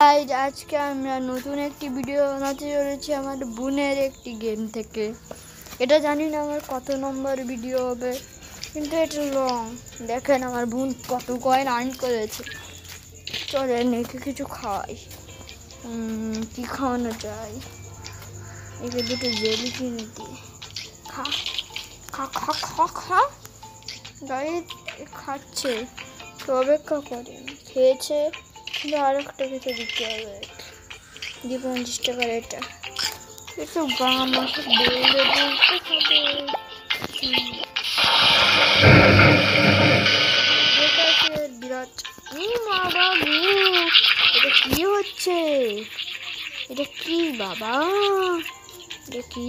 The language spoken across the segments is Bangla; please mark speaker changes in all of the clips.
Speaker 1: আজকে আমরা নতুন একটি ভিডিও বানাতে চলেছি আমার বোনের একটি গেম থেকে। এটা জানি না আমার কত নম্বর ভিডিও হবে, কিন্তু এটা লং। দেখেন আমার বোন কত কয়েন আর্ন করেছে। চলেন একে কিছু খাওয়াই। কি খাওয়ানো যায়? একে দুটো জেলি কিনে দিই। খা খা খা খা খা। গাড়ি খাচ্ছে তো অপেক্ষা করেন। খেয়েছে, কিন্তু আর একটা কিছু দিতে হবে। 50 টাকার এটা একটু আমাকে বলতে হবে। বিরাট মা বাবু, এটা কি হচ্ছে? এটা কি বাবা? এটা কি?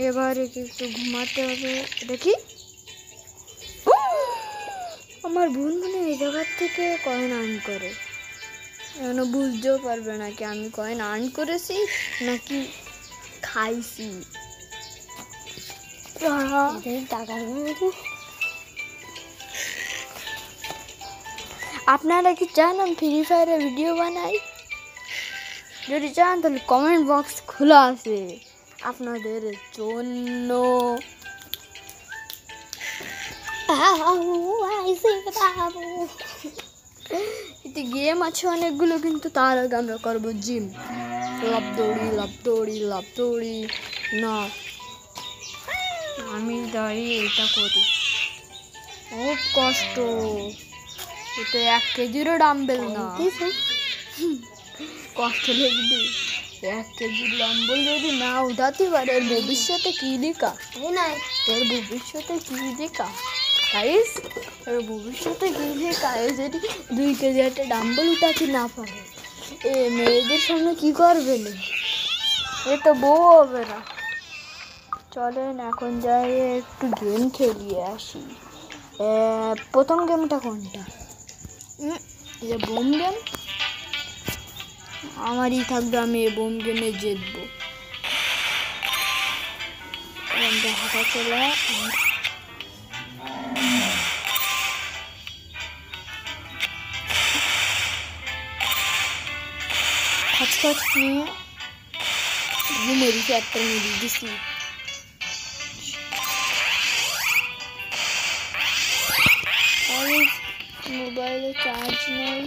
Speaker 1: এবারে একটু ঘুমাতে হবে। এটা কি? আমার বোন মানে এই জায়গার থেকে কয়েন আর্ন করে। এখনো বুঝতেও পারবে না কি আমি কয়েন আর্ন করেছি নাকি খাইছি। আপনারা কি চান আমি ফ্রি ফায়ারে ভিডিও বানাই? যদি চান তাহলে কমেন্ট বক্স খোলা আছে আপনাদের জন্য। এতে গেম আছে অনেকগুলো, কিন্তু তার আগে আমরা করবো জিম। লাভ দৌড়ি না, আমি দাঁড়িয়ে এটা করি। খুব কষ্ট। এটা 1 কেজিরও ডাম্বেল না। কষ্ট লাগবে। 1 কেজির ডাম্বেল যদি না উঠাতে পারে এর ভবিষ্যতে কি লেখা? এর ভবিষ্যতে কি লেখা গাইস? এর ভবিষ্যতে কি লেখা? যদি 2 কেজি একটা ডাম্বেল উঠাতে না পারে, এ মেয়েদের সামনে কি করবে? এ তো বউ হবে না। চলেন এখন যাই একটু গেম খেলিয়ে আসি। প্রথম গেমটা কোনটা? এই যে বোম গেম। আমারই থাকবে, আমি এই বোম গেমে জিতবো। হাঁটা চলা খচখচ নিয়ে ঘুমে দিছি, একটা মেরে দিছি। মোবাইলে চার্জ নেই।